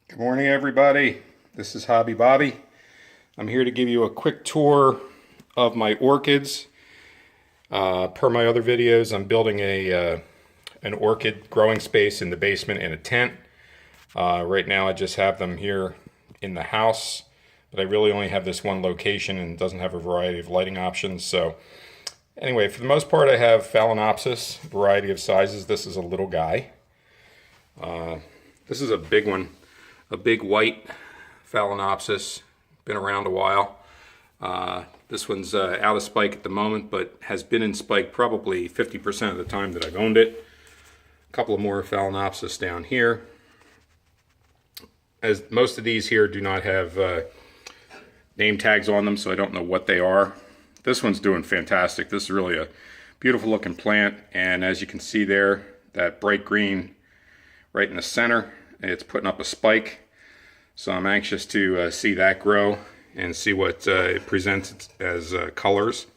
Good morning, everybody. This is Hobby Bobby. I'm here to give you a quick tour of my orchids. Per my other videos, I'm building an orchid growing space in the basement in a tent. Right now I just have them here in the house, but I really only have this one location and it doesn't have a variety of lighting options. So anyway, for the most part I have Phalaenopsis, variety of sizes. This is a little guy. This is a big one. A big white Phalaenopsis, been around a while. This one's out of spike at the moment, but has been in spike probably 50% of the time that I've owned it. A couple of more Phalaenopsis down here. As most of these here do not have name tags on them, so I don't know what they are. This one's doing fantastic. This is really a beautiful looking plant, and as you can see there, that bright green right in the center, it's putting up a spike. So I'm anxious to see that grow and see what it presents as colors.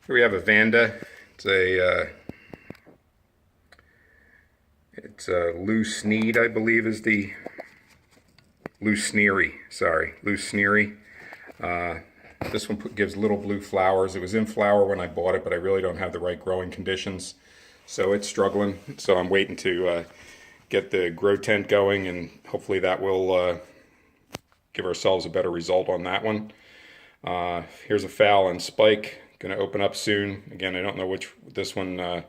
Here we have a Vanda. It's a loose sneed, I believe, is the loose sneery. Sorry, loose sneery. This one gives little blue flowers. It was in flower when I bought it, but I really don't have the right growing conditions, so it's struggling. So I'm waiting to get the grow tent going, and hopefully that will give ourselves a better result on that one. Here's a fowl and spike, going to open up soon. Again, I don't know this one, I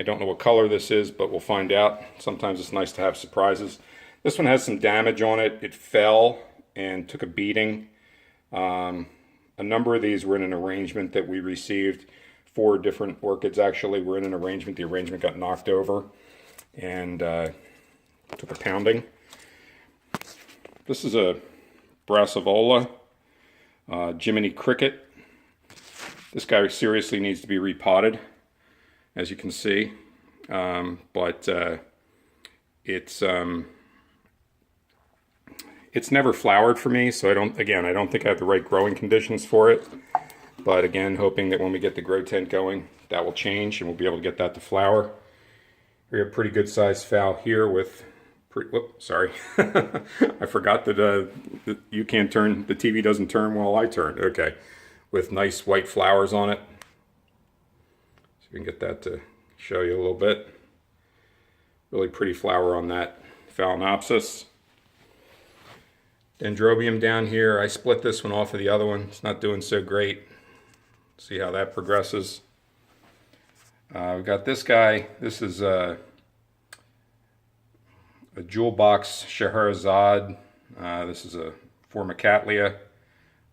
don't know what color this is, but we'll find out. Sometimes it's nice to have surprises. This one has some damage on it. It fell and took a beating. A number of these were in an arrangement that we received. 4 different orchids actually were in an arrangement. The arrangement got knocked over and took a pounding. This is a Brassavola Jimminey cricket. This guy seriously needs to be repotted, as you can see, but it's never flowered for me, so I don't think I have the right growing conditions for it. But again, hoping that when we get the grow tent going, that will change and we'll be able to get that to flower. We have a pretty good sized fowl here with, sorry, I forgot that you can't turn, the TV doesn't turn while I turn. Okay, with nice white flowers on it. So we can get that to show you a little bit. Really pretty flower on that Phalaenopsis. Dendrobium down here. I split this one off of the other one. It's not doing so great. See how that progresses. We've got this guy. This is a Jewel Box Scheherazade. This is a Formicatlia.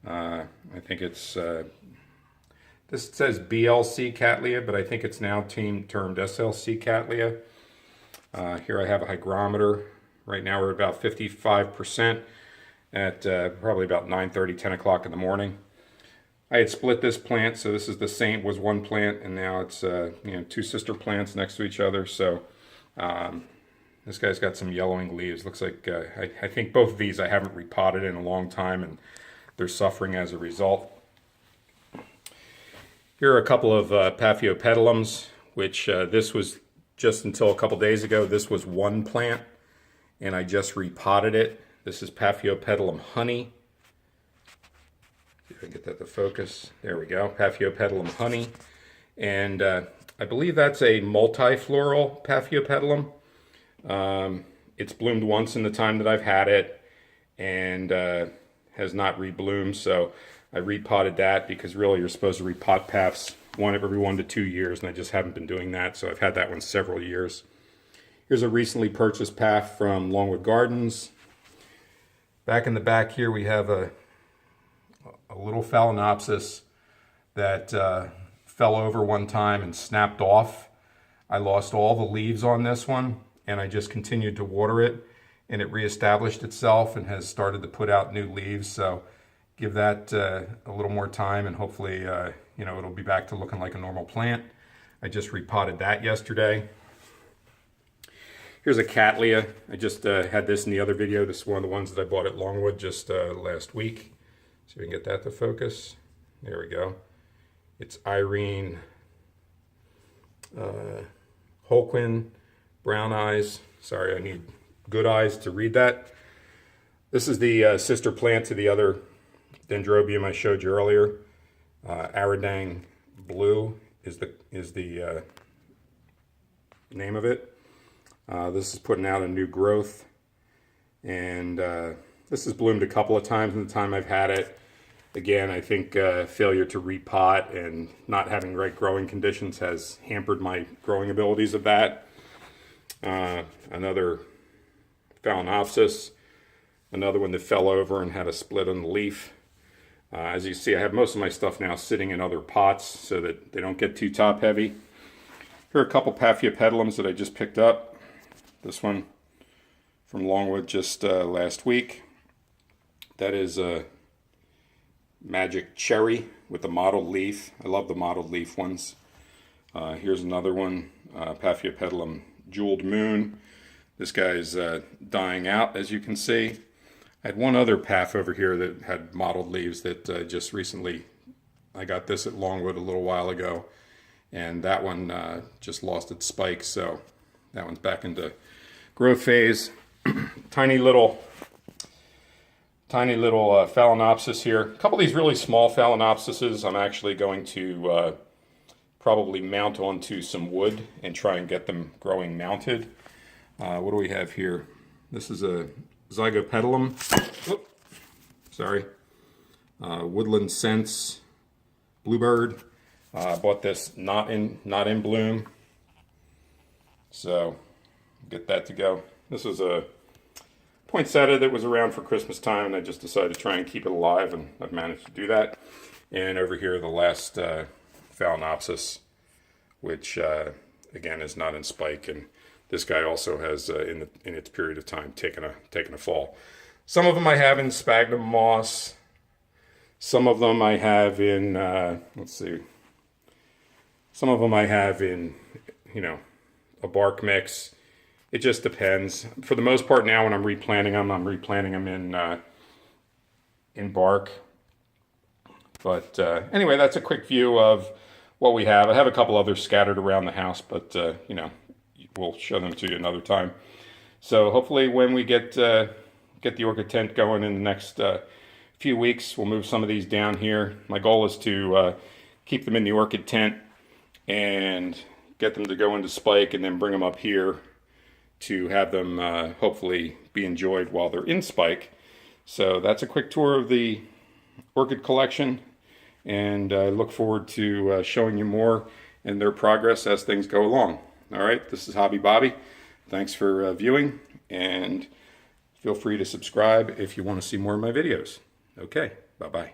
I think it's, this says BLC Catlia, but I think it's now termed SLC Catlia. Here I have a hygrometer. Right now we're about 55% at probably about 9:30, 10 o'clock in the morning. I had split this plant, so this is the same, was one plant, and now it's 2 sister plants next to each other. So this guy's got some yellowing leaves. Looks like I think both of these I haven't repotted in a long time, and they're suffering as a result. Here are a couple of Paphiopedilums, which this was just until a couple days ago. This was one plant, and I just repotted it. This is Paphiopedilum Honey. See if I can get that to focus. There we go, Paphiopedilum Honey. And I believe that's a multifloral Paphiopedilum. It's bloomed once in the time that I've had it and has not rebloomed, so I repotted that because really you're supposed to repot paths every 1 to 2 years, and I just haven't been doing that, so I've had that one several years. Here's a recently purchased path from Longwood Gardens. Back in the back here we have a little Phalaenopsis that fell over one time and snapped off. I lost all the leaves on this one, and I just continued to water it, and it reestablished itself and has started to put out new leaves. So give that a little more time, and hopefully it'll be back to looking like a normal plant. I just repotted that yesterday. Here's a Catlia. I just had this in the other video. This is one of the ones that I bought at Longwood just last week. See if we can get that to focus. There we go. It's Irene Holquin, brown eyes. Sorry, I need good eyes to read that. This is the sister plant to the other Dendrobium I showed you earlier. Aridang Blue is the name of it. This is putting out a new growth, and this has bloomed a couple of times in the time I've had it. Again, I think failure to repot and not having right growing conditions has hampered my growing abilities of that. Another Phalaenopsis, another one that fell over and had a split on the leaf. As you see, I have most of my stuff now sitting in other pots so that they don't get too top heavy. Here are a couple Paphiopedilums that I just picked up. This one from Longwood just last week. That is a Magic Cherry with the mottled leaf. I love the mottled leaf ones. Here's another one, Paphiopedilum Jewel Moon. This guy's dying out, as you can see. I had one other Paph over here that had mottled leaves that just recently, I got this at Longwood a little while ago, and that one just lost its spike, so that one's back into growth phase. Tiny little Phalaenopsis here. A couple of these really small Phalaenopsises I'm actually going to probably mount onto some wood and try and get them growing mounted. What do we have here? This is a Zygopedilum. Sorry. Woodland Scents Bluebird. Bought this not in bloom, so get that to go. This was a poinsettia that was around for Christmas time, and I just decided to try and keep it alive, and I've managed to do that. And over here, the last Phalaenopsis, which again is not in spike, and this guy also has in its period of time taken a fall. Some of them I have in sphagnum moss. Some of them I have in let's see. Some of them I have in, you know, a bark mix. It just depends. For the most part now when I'm replanting them, in bark. But anyway, that's a quick view of what we have. I have a couple others scattered around the house, but you know, we'll show them to you another time. So hopefully when we get the orchid tent going in the next few weeks, we'll move some of these down here. My goal is to keep them in the orchid tent and get them to go into spike, and then bring them up here to have them hopefully be enjoyed while they're in spike. So that's a quick tour of the orchid collection, and I look forward to showing you more and their progress as things go along. All right, this is Hobby Bobby. Thanks for viewing, and feel free to subscribe if you want to see more of my videos. Okay, bye-bye.